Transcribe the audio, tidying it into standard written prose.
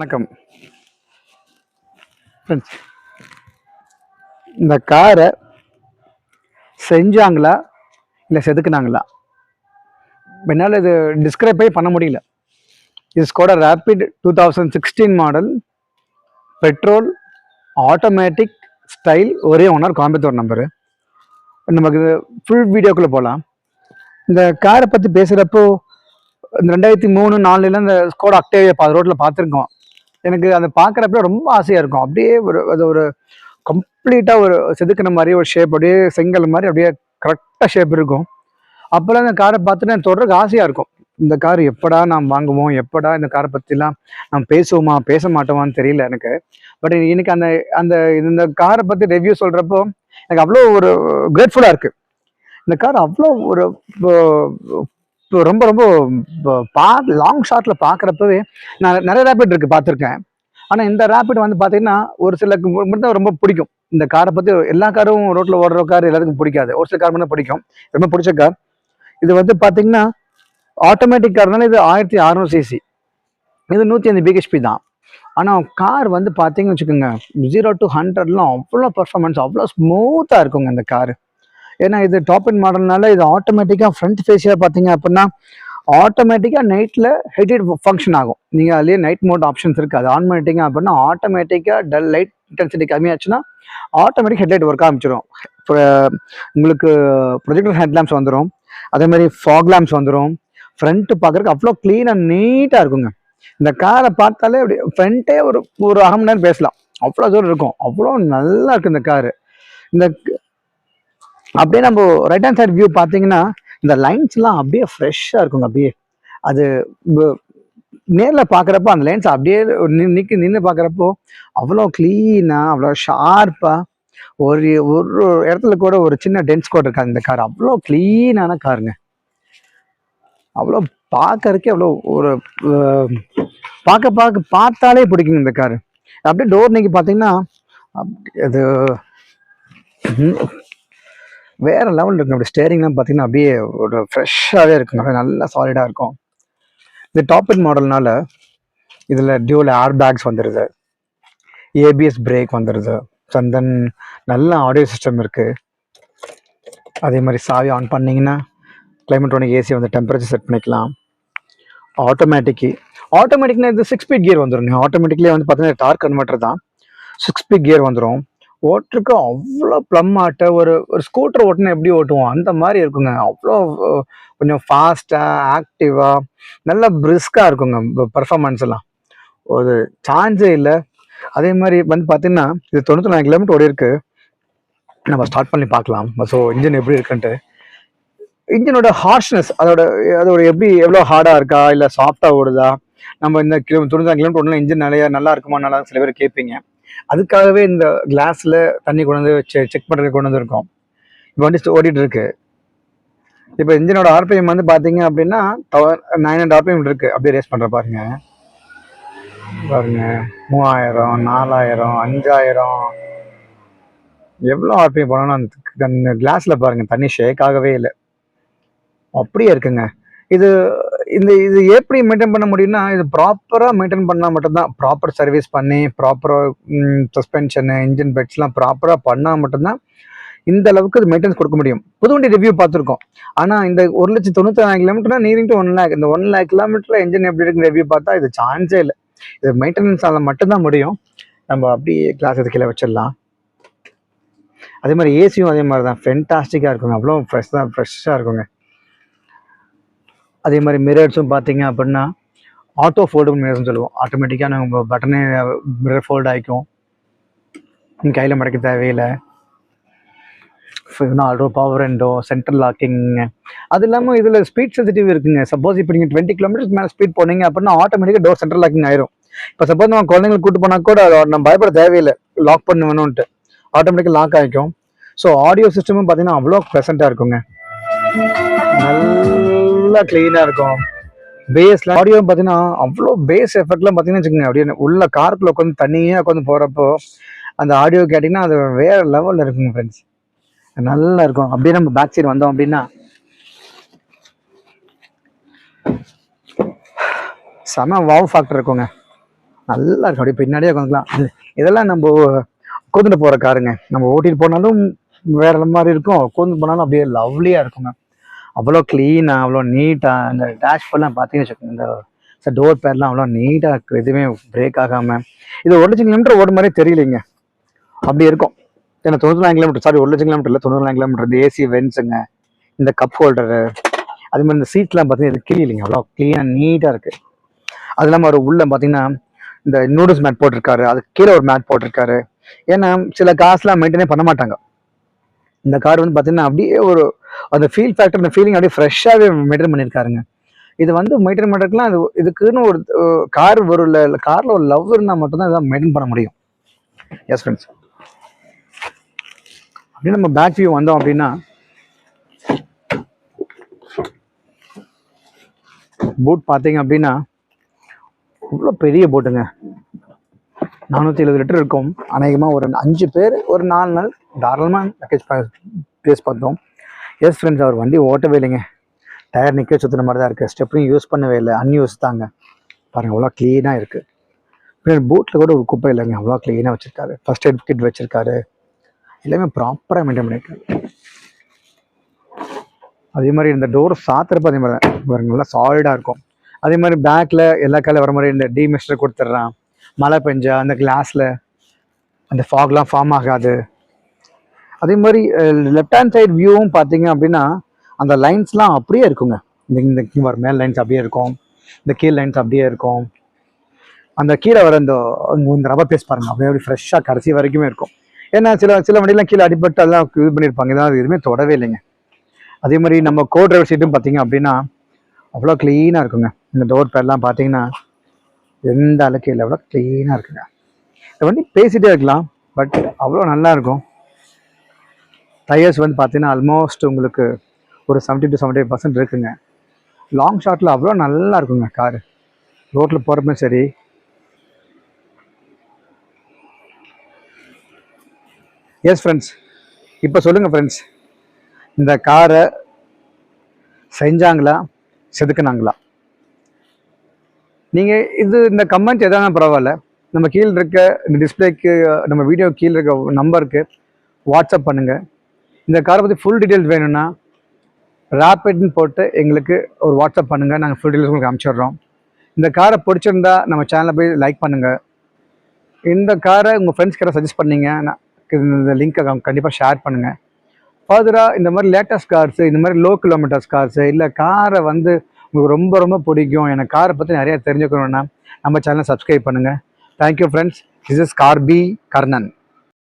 வணக்கம் ஃப்ரெண்ட்ஸ். இந்த காரை செஞ்சாங்களா இல்லை செதுக்குனாங்களா? என்னால் இது டிஸ்கிரைபே பண்ண முடியல. இது Skoda rapid 2016 model, petrol, automatic style, ஒரே ஓனர், கோயம்புத்தூர் நம்பரு. நமக்கு இது ஃபுல் வீடியோக்குள்ளே போகலாம். இந்த காரை பற்றி பேசுகிறப்போ இந்த 2003-4 இந்த ஸ்கோடா அக்டேவியா ரோட்டில் பார்த்துருக்கோம். எனக்கு அதை பார்க்குறப்ப ரொம்ப ஆசையாக இருக்கும். அப்படியே அது ஒரு கம்ப்ளீட்டாக ஒரு செதுக்கின மாதிரி ஒரு ஷேப், அப்படியே செங்கல் மாதிரி அப்படியே கரெக்டாக ஷேப் இருக்கும். அப்போல்லாம் இந்த காரை பார்த்துட்டு எனக்கு தொடர்க்கு ஆசையாக இருக்கும். இந்த கார் எப்படா நாம் வாங்குவோம், எப்படா இந்த காரை பற்றிலாம் நாம் பேசுவோமா பேச மாட்டோமான்னு தெரியல எனக்கு. பட் இன்னைக்கு அந்த அந்த இந்த காரை பற்றி ரிவ்யூ சொல்கிறப்போ எனக்கு அவ்வளோ ஒரு கிரேட்ஃபுல்லாக இருக்குது. இந்த கார் அவ்வளோ ஒரு ரொம்ப ரொம்ப லாங் ஷாட்டில் பார்க்குறப்பவே நான் நிறைய ரேபிட் இருக்குது பார்த்துருக்கேன். ஆனால் இந்த ரேபிட் வந்து பார்த்தீங்கன்னா ஒரு சில மட்டும் தான் ரொம்ப பிடிக்கும். இந்த காரை பற்றி எல்லா காரும் ரோட்டில் ஓடுற கார் எல்லாத்துக்கும் பிடிக்காது. ஒரு சில கார் மட்டும் பிடிக்கும். ரொம்ப பிடிச்ச கார் இது. வந்து பார்த்தீங்கன்னா ஆட்டோமேட்டிக் கார்னால இது 1600 சிசி, இது 105 பிஹெச்பி தான். ஆனால் கார் வந்து பார்த்தீங்கன்னு வச்சுக்கோங்க, 0 to 100லாம் அவ்வளோ பர்ஃபார்மன்ஸ், அவ்வளோ ஸ்மூத்தாக இருக்குங்க இந்த காரு. ஏன்னா இது டாப் அண்ட் மாடல்னால இது ஆட்டோமேட்டிக்காக ஃப்ரண்ட் ஃபேஸியாக பார்த்தீங்க அப்படின்னா ஆட்டோமேட்டிக்காக நைட்டில் ஹெட்லைட் ஃபங்க்ஷன் ஆகும். நீங்கள் அதுலேயே நைட் மோட் ஆப்ஷன்ஸ் இருக்குது. அது ஆன் பண்ணிட்டீங்க அப்படின்னா ஆட்டோமேட்டிக்காக லைட் இன்டென்சிட்டி கம்மியாச்சுன்னா ஆட்டோமேட்டிக் ஹெட்லைட் ஒர்க் ஆரம்பிச்சிடும். உங்களுக்கு ப்ரொஜெக்டர் ஹெட் லேம்ப்ஸ் வந்துடும், அதேமாதிரி ஃபாக் லேம்ப்ஸ் வந்துடும். ஃப்ரண்ட்டு பார்க்குறதுக்கு அவ்வளோ க்ளீனாக நீட்டாக இருக்குங்க. இந்த காரை பார்த்தாலே அப்படி ஃப்ரண்ட்டே ஒரு ஒரு அரை மணி நேரம் பேசலாம், அவ்வளோ தூரம் இருக்கும். அவ்வளோ நல்லா இருக்குது இந்த காரு. இந்த அப்படியே நம்ம ரைட் ஹேண்ட் சைட் வியூ பார்த்தீங்கன்னா இந்த லைன்ஸ்லாம் அப்படியே ஃப்ரெஷ்ஷாக இருக்குங்க. அப்படியே அது நேரில் பார்க்குறப்போ அந்த லைன்ஸ் அப்படியே நின்று பார்க்குறப்போ அவ்வளோ க்ளீனாக, அவ்வளோ ஷார்ப்பாக, ஒரு ஒரு இடத்துல கூட ஒரு சின்ன டென்ஸ் கோட் இருக்காது. இந்த கார் அவ்வளோ க்ளீனான காருங்க. அவ்வளோ பார்க்கறதுக்கே அவ்வளோ ஒரு பார்த்தாலே பிடிக்குங்க இந்த காரு. அப்படியே டோர் நீக்கி பார்த்தீங்கன்னா அது வேற லெவல் இருக்கும். அப்படி ஸ்டேரிங்லாம் பார்த்தீங்கன்னா அப்படியே ஒரு ஃப்ரெஷ்ஷாகவே இருக்குங்க, நல்லா சாலிடாக இருக்கும். இது டாப் அண்ட் மாடல்னால இதில் டியூவல் ஏர் பேக்ஸ் வந்துடுது, ஏபிஎஸ் பிரேக் வந்துடுது, தென் நல்ல ஆடியோ சிஸ்டம் இருக்குது. அதே மாதிரி சாவி ஆன் பண்ணிங்கன்னா கிளைமேட்டோட ஏசி வந்து டெம்பரேச்சர் செட் பண்ணிக்கலாம். ஆட்டோமேட்டிக்னா இது 6 ஸ்பீட் கியர் வந்துடும். ஆட்டோமேட்டிக்லேயே வந்து பார்த்தீங்கன்னா டார்க் கன்வெர்ட்டர் தான், 6 ஸ்பீட் கியர் வந்துடும். ஓட்டுருக்கு அவ்வளோ ப்ளம் ஆட்ட ஒரு ஸ்கூட்டர் ஓட்டுனா எப்படி ஓட்டுவோம் அந்த மாதிரி இருக்குங்க. அவ்வளோ கொஞ்சம் ஃபாஸ்ட்டாக, ஆக்டிவாக, நல்லா பிரிஸ்காக இருக்குங்க. பர்ஃபார்மன்ஸ் எல்லாம் ஒரு சான்ஸே இல்லை. அதே மாதிரி வந்து பார்த்தீங்கன்னா இது 94 கிலோமீட்டர் ஓடி இருக்கு. நம்ம ஸ்டார்ட் பண்ணி பார்க்கலாம். ஸோ இன்ஜின் எப்படி இருக்குன்ட்டு, இன்ஜினோட ஹார்ஷ்னஸ், அதோட எப்படி எவ்வளோ ஹார்டாக இருக்கா இல்லை சாஃப்டாக ஓடுதா. நம்ம இந்த 94 கிலோமீட்டர் ஓடலாம் இன்ஜின் நல்லா இருக்குமா நல்லா சில பேர் கேட்பீங்க. அதுக்காகவே இந்த கிளாஸில் தண்ணி கொண்டு வந்து செக் பண்ணுறதுக்கு கொண்டு வந்துருக்கோம். இப்போ வந்து ஓடிட்டு இருக்கு. இப்போ இன்ஜினோட ஆர்பிஎம் வந்து பார்த்தீங்க அப்படின்னா 900 ஆர்பிஎம் இருக்கு. அப்படியே ரேஸ் பண்ணுற பாருங்க 3000, 4000, 5000 எவ்வளோ ஆர்பிஎம் போனாலும் அந்த கிளாஸில் பாருங்க தண்ணி ஷேக் ஆகவே இல்லை, அப்படியே இருக்குங்க. இது எப்படி மெயின்டைன் பண்ண முடியும்னா இது ப்ராப்பராக மெயின்டைன் பண்ணால் மட்டும்தான், ப்ராப்பர் சர்வீஸ் பண்ணி ப்ராப்பராக சஸ்பென்ஷனு, இன்ஜின் பெட்ஸ்லாம் ப்ராப்பராக பண்ணால் மட்டும்தான் இந்த அளவுக்கு இது மெயின்டெனன்ஸ் கொடுக்க முடியும். புது வண்டி ரிவ்யூ பார்த்துருக்கோம். ஆனால் இந்த 1,94,000 கிலோமீட்டர்னா நியரிங் டு 1 lakh, இந்த 1 lakh கிலோமீட்டரில் இன்ஜின் எப்படி இருக்குன்னு ரிவ்யூ பார்த்தா இது சான்ஸே இல்லை. இது மெயின்டெனன்ஸால் மட்டும்தான் முடியும். நம்ம அப்படியே கிளாஸ் இது கீழே வச்சிடலாம். அதே மாதிரி ஏசியும் அதே மாதிரி தான் ஃபென்டாஸ்டிக்காக இருக்குங்க, அவ்வளோ ஃப்ரெஷ்ஷாக இருக்குங்க. அதே மாதிரி மிரர்ஸும் பார்த்தீங்க அப்படின்னா ஆட்டோ ஃபோல்டபுள் மிரர்ஸ்னு சொல்லுவோம். ஆட்டோமேட்டிக்காக நம்ம பட்டனே மிரர் ஃபோல்ட் ஆகிக்கும், நீங்கள் கையில் மடக்க தேவையில்லை. ஆல்ரோ பவர் விண்டோ, சென்ட்ரல் லாக்கிங். அது இல்லாமல் இதில் ஸ்பீட் சென்சிட்டிவ் இருக்குங்க. சப்போஸ் இப்போ நீங்கள் 20 கிலோமீட்டருக்கு மேலே ஸ்பீட் போனீங்க அப்படின்னா ஆட்டோமேட்டிக்காக டோர் சென்ட்ரல் லாக்கிங் ஆயிரும். இப்போ சப்போஸ் நம்ம குழந்தைங்களுக்கு கூட்டு போனால் கூட நம்ம பயப்பட தேவையில்லை, லாக் பண்ண வேணும்ன்ட்டு ஆட்டோமேட்டிக்காக லாக் ஆகிக்கும். ஸோ ஆடியோ சிஸ்டமும் பார்த்தீங்கன்னா அவ்வளோ ப்ளசண்ட்டாக இருக்குங்க, நல்லா கிளீனாக இருக்கும். பேஸ்ல ஆடியோ பார்த்தீங்கன்னா அவ்வளோ பேஸ் எஃபெக்ட்லாம் பார்த்தீங்கன்னா வச்சுக்கோங்க, அப்படியே உள்ள காருக்குள்ள உட்காந்து தனியாக உட்காந்து போகிறப்போ அந்த ஆடியோ கேட்டிங்கன்னா அது வேறு லெவலில் இருக்குங்க ஃப்ரெண்ட்ஸ், நல்லா இருக்கும். அப்படியே நம்ம பேக் சைடு வந்தோம் அப்படின்னா செம வாவ் ஃபேக்டர் இருக்குங்க. நல்லா இருக்கும், அப்படியே பின்னாடியே உட்காந்துக்கலாம். இதெல்லாம் நம்ம உட்காந்துட்டு போகிற காருங்க. நம்ம ஓட்டிட்டு போனாலும் வேற மாதிரி இருக்கும், உட்காந்து போனாலும் அப்படியே லவ்லியாக இருக்குங்க. அவ்வளோ க்ளீனாக, அவ்வளோ நீட்டாக. இந்த டேஷ்போர்ட்லாம் பார்த்தீங்கன்னு வச்சுக்கோங்க, இந்த டோர் பேர்லாம் அவ்வளோ நீட்டாக இருக்குது, எதுவுமே பிரேக் ஆகாமல். இது 1,00,000 கிலோமீட்டர் ஓட மாதிரியே தெரியலைங்க, அப்படி இருக்கும். ஏன்னா 99 கிலோமீட்டர், சாரி 1,00,000 கிலோமீட்டர் இல்லை, 99 கிலோமீட்டர். இந்த ஏசி வென்ட்ஸுங்க, இந்த கப் ஹோல்டரு, அது மாதிரி இந்த சீட்லாம் பார்த்தீங்கன்னா இது கிளியிலைங்க, அவ்வளோ க்ளீனாக நீட்டாக இருக்குது. அது இல்லாமல் அவர் உள்ள பார்த்தீங்கன்னா இந்த நூடுல்ஸ் மேட் போட்டிருக்காரு, அதுக்கு கீழே ஒரு மேட் போட்டிருக்காரு. ஏன்னா சில காசுலாம் மெயின்டைனே பண்ண மாட்டாங்க. இந்த கார் வந்து பார்த்தீங்கன்னா அப்படியே ஒரு அந்த ஃபீல் ஃபேக்டர், அந்த ஃபீலிங் அப்படியே ஃப்ரெஷ்ஷாகவே மெயின்டைன் பண்ணியிருக்காருங்க. இது வந்து மெயின்டைன் பண்ணுறதுக்குலாம் அது இதுக்குன்னு ஒரு கார் ஒரு காரில் ஒரு லவ் இருந்தால் மட்டும்தான் இதை மெயின்டைன் பண்ண முடியும். எஸ் ஃப்ரெண்ட்ஸ், அப்படியே நம்ம பேக் வியூ வந்தோம் அப்படின்னா போட் பார்த்தீங்க அப்படின்னா இவ்வளோ பெரிய போட்டுங்க, 470 லிட்டர் இருக்கும். அநேகமாக ஒரு 5 பேர் ஒரு 4 நாள் தாராளமாக பேக்கேஜ் பேஸ் பார்த்தோம். எஸ் ஃப்ரெண்ட்ஸ், அவர் வண்டி ஓட்டவே இல்லைங்க, டயர் நிற்க சுற்றுற மாதிரி தான் இருக்குது, ஸ்டெப்லையும் யூஸ் பண்ணவே இல்லை, அன்யூஸ் தாங்க. பாருங்கள் அவ்வளோ க்ளீனாக இருக்குது. பின்னாடி போட்டில் கூட ஒரு குப்பை இல்லைங்க, அவ்வளோ க்ளீனாக வச்சுருக்காரு. ஃபர்ஸ்ட் எய்ட் கிட் வச்சுருக்காரு, எல்லாமே ப்ராப்பராக மெயின்டைன் பண்ணியிருக்காரு. அதே மாதிரி இந்த டோர் சாத்துறப்ப அதே மாதிரி தான் நல்லா சாலிடாக இருக்கும். அதே மாதிரி பேக்கில் எல்லா காலையும் வர மாதிரி இந்த டீமிஸ்டர் கொடுத்துட்றான், மழை பெஞ்சா அந்த கிளாஸில் அந்த ஃபாக்லாம் ஃபார்ம் ஆகாது. அதே மாதிரி லெஃப்ட் ஹேண்ட் சைட் வியூவும் பார்த்தீங்க அப்படின்னா அந்த லைன்ஸ்லாம் அப்படியே இருக்குங்க. இந்த வர மேல் லைன்ஸ் அப்படியே இருக்கும், இந்த கீழ் லைன்ஸ் அப்படியே இருக்கும். அந்த கீழே வர இந்த ரப்பர் பேஸ் பாருங்கள், அப்படியே ஃப்ரெஷ்ஷாக கடைசி வரைக்குமே இருக்கும். ஏன்னா சில வண்டியெலாம் கீழே அடிபட்டு அதெல்லாம் இது பண்ணியிருப்பாங்க, இதான் எதுவுமே தொடவே இல்லைங்க. அதே மாதிரி நம்ம கோ டிரைவர் சீட்டும் பார்த்தீங்க அப்படின்னா அவ்வளோ க்ளீனாக இருக்குங்க. இந்த டோர் பேர்லாம் பார்த்தீங்கன்னா எந்த அளவுக்கு இல்லை, அவ்வளோ க்ளீனாக இருக்குங்க. இந்த வண்டி பேசிகிட்டே இருக்கலாம், பட் அவ்வளோ நல்லா இருக்கும். டயர்ஸ் வந்து பார்த்தீங்கன்னா ஆல்மோஸ்ட் உங்களுக்கு ஒரு 70 to 75% இருக்குங்க. லாங் ஷாட்டில் அவ்வளோ நல்லா இருக்குங்க காரு, ரோட்டில் போகிறப்பமே சரி. எஸ் ஃப்ரெண்ட்ஸ், இப்போ சொல்லுங்கள் ஃப்ரெண்ட்ஸ், இந்த காரை செஞ்சாங்களா செதுக்குனாங்களா? நீங்கள் இந்த கமெண்ட் எதானா பரவாயில்ல, நம்ம கீழே இருக்க இந்த டிஸ்பிளேக்கு, நம்ம வீடியோ கீழே இருக்க நம்பருக்கு வாட்ஸ்அப் பண்ணுங்கள். இந்த காரை பற்றி ஃபுல் டீட்டெயில்ஸ் வேணும்னா ரேபிட்னு போட்டு எங்களுக்கு ஒரு வாட்ஸ்அப் பண்ணுங்கள், நாங்கள் ஃபுல் டீட்டெயில்ஸ் உங்களுக்கு அனுப்பிச்சிடுறோம். இந்த காரை பிடிச்சிருந்தா நம்ம சேனலை போய் லைக் பண்ணுங்கள். இந்த காரை உங்கள் ஃப்ரெண்ட்ஸ் கிட்ட சஜஸ்ட் பண்ணிங்க, இந்த லிங்க்கை கண்டிப்பாக ஷேர் பண்ணுங்கள். ஃபர்தராக இந்த மாதிரி லேட்டஸ்ட் கார்ஸு, இந்த மாதிரி லோ கிலோமீட்டர்ஸ் கார்ஸு, இல்லை காரை வந்து உங்களுக்கு ரொம்ப ரொம்ப பிடிக்கும், எனக்கு காரை பற்றி நிறையா தெரிஞ்சுக்கணுன்னா நம்ம சேனலை சப்ஸ்கிரைப் பண்ணுங்கள். Thank you friends, this is car P Karnan.